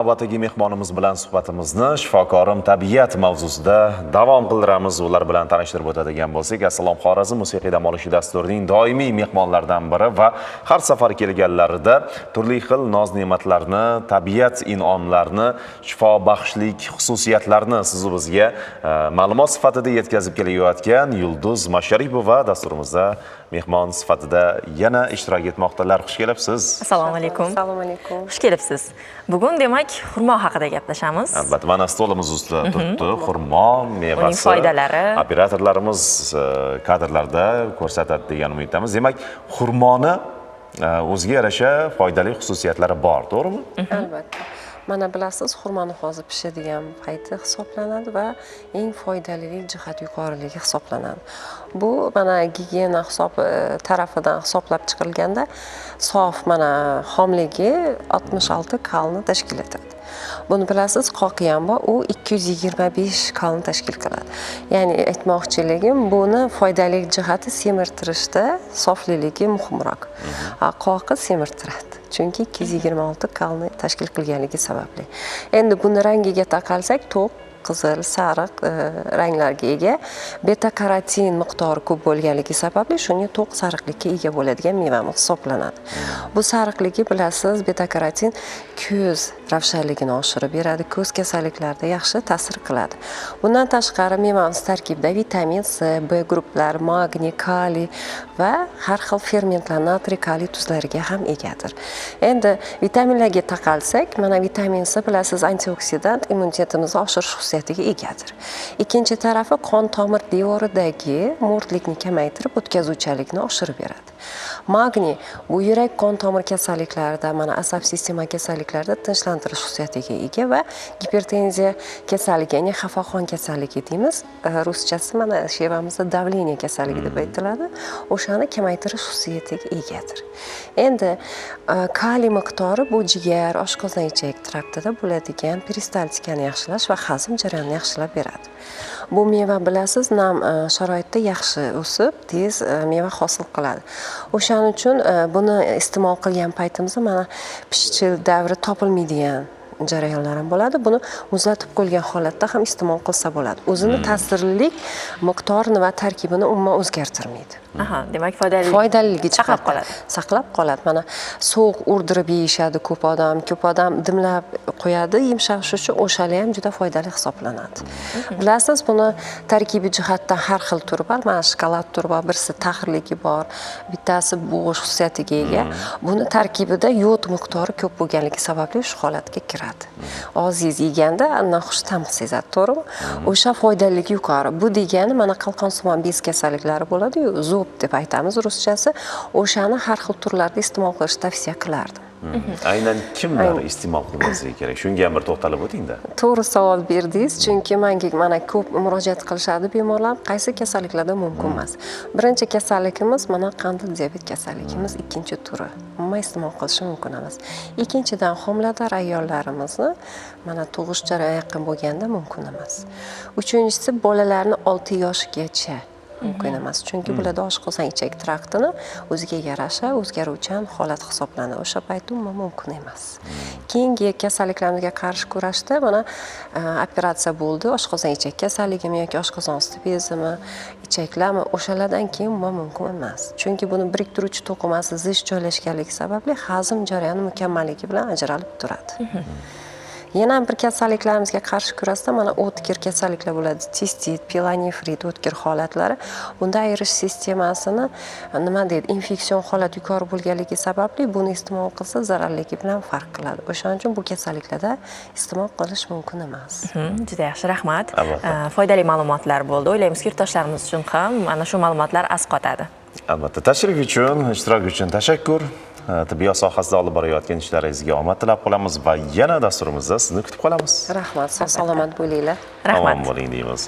Navbatdagi mehmonimiz bilan suhbatimizni shifokorim tabiat mavzusida davom qildiramiz. Ular bilan tanishtirib o'tadigan bo'lsak, Assalom Xorazm musiqiy dam olishi dasturining doimiy mehmonlaridan biri va har safar kelganlarida turli xil noz-ne'matlarni, tabiat in'omlarini, shifobaxshlik xususiyatlarini siz bizga ma'lumot sifatida yetkazib kelayotgan Yulduz Masharipova dasturimizda mehmon sifatida yana ishtirok etmoqdalar. Xush kelibsiz. Assalomu alaykum. Assalomu alaykum. Xush kelibsiz. Bugun demak xurmo haqida gaplashamiz. Albatta, mana stolimiz ustida turibdi. Xurmo mevasi. Uning foydalari. Operatorlarimiz kadrlarda ko'rsatadi degan umiddamiz. Demak, xurmoni o'ziga yarasha foydali xususiyatlari bor, to'g'rimi? Albatta. Mana bilasiz, xurmoni hozir pishadigan payti hisoblanadi va eng foydalilik jihati yuqoriligi hisoblanadi. Bu mana gigiyena tarafidan hisoblab chiqilganda sof mana xomligi 66 kalni tashkil etadi. Buni bilasiz, qoqi ham bor, u 225 kalni tashkil qiladi. Ya'ni aytmoqchiligim, buni foydali jihati semirtirishda sofliligi muhimroq. Qoqi semirtiradi. Chunki 226 kalni tashkil qilganligi sababli. Endi buni rangiga taqalsak, to'q, qizil, sariq ranglarga ega, beta-karotin miqdori ko'p bo'lganligi sababli shunga to'q sariqlikka ega bo'ladigan mevamiz hisoblanadi. Bu sariqligi bilasiz, beta-karotin ko'z ravshanligini oshirib beradi, ko'z kasalliklarida yaxshi ta'sir qiladi. Bundan tashqari mevamiz tarkibida vitamin C, B guruhlari, magniy, kaliy va har xil fermentlar, natriy, kaliy tuzlariga ham egadir. Endi vitaminlarga taqalsak, mana vitamin C bilasiz antioksidant, immunitetimizni oshirish xususiyatiga egadir. Ikkinchi tarafi qon tomir devoridagi mo'rtlikni kamaytirib, o'tkazuvchanlikni oshirib beradi. Magniy bu yurak qon tomir kasalliklarida, mana asab sistema kasalliklarida tinchlantirish xususiyatiga ega va gipertenziya kasalligi, ya'ni xafaqon kasalligi deymiz. Ruschasi mana shevamizda davleniya kasalligi deb aytiladi. O'shani kamaytirish xususiyatiga egadir. Endi kaliy miqdori bu jigar, oshqozon ichak traktida bo'ladigan peristaltikani yaxshilash va hazm jarayonini yaxshilab beradi. Bu meva bilasiz, nam sharoitda yaxshi o'sib, tez meva hosil qiladi. O'shaning uchun buni iste'mol qilgan paytimizda mana pishchil davri topilmaydigan jarayonlar ham bo'ladi. Buni muzlatib qo'ygan holatda ham iste'mol qilsa bo'ladi. O'zini ta'sirlilik miqdorini va tarkibini umuman o'zgartirmaydi. Aha, demak foydaliligi saqlab qoladi. Saqlab qoladi. Mana sovuq urdirib yeyishadi ko'p odam dimlab qo'yadi, yumshash uchun o'shali ham juda foydali hisoblanadi. Bilasiz, buni tarkibiy jihatdan har xil turi bor. Mana shokolad turi bor, birisi tahrirligi bor, bittasi bo'g'ish xususiyatiga ega. Buni tarkibida yod miqdori ko'p bo'lganligi sababli shu holatga kiradi. Oziz yeganda noxush ta'm sezadi, to'g'rimi? O'sha foydaliligi yuqori. Bu degani mana qalqonsimon bez kasalliklari bo'ladi-yu, zob deb aytamiz ruschasi. O'shani har xil turlarda iste'mol qilishni tavsiya qilardim. Aynan kimlar iste'mol qilmasligi kerak? Shunga ham bir to'xtalib o'ting-da. To'g'ri savol berdingiz, chunki menga mana ko'p murojaat qilishadi bemorlar, qaysi kasalliklarda mumkin emas. Birinchi kasalligimiz mana qandli diabet kasalligimiz ikkinchi turi. Umuman iste'mol qilishi mumkin emas. Ikkinchidan homilador ayollarimizni mana tug'ish jarayoni yaqin bo'lganda mumkin emas. Uchinchisi bolalarni 6 yoshgacha mumkin emas. Chunki bularda oshqozon ichak traktini o'ziga yarasha o'zgaruvchan holat hisoblanadi. O'sha payt umuman mumkin emas. Keyingi kasalliklarga qarshi kurashda mana operatsiya bo'ldi, oshqozon ichak kasalligimi yoki oshqozon osti bezimi, ichaklarmi, o'shalardan keyin umuman mumkin emas. Chunki buni biriktiruvchi to'qimasi zich joylashganligi sababli hazm jarayoni mukammalligi bilan ajralib turadi. Yana bir kasalliklarimizga qarshi kurashda mana o'tkir kasalliklar bo'ladi. Sistit, pilonefrit, o'tkir holatlari. Bunda ayirish sistemasini nima deydi, infeksion holat yuqori bo'lganligi sababli buni iste'mol qilsa zararligi bilan farq qiladi. O'shaning uchun bu kasalliklarda iste'mol qilish mumkin emas. Juda yaxshi, rahmat. Foydali ma'lumotlar bo'ldi. O'ylaymizki, yurtdoshlarimiz uchun ham mana shu ma'lumotlar asqotadi. Albatta, tashrif uchun, ishtirok uchun tashakkur. Tibbiyot sohasida olib borayotgan ishlaringizga omad tilab qolamiz va yana dasturimizda sizni kutib qolamiz. Rahmat, sog' salomat bo'linglar. Rahmat. Omon bo'ling deymiz.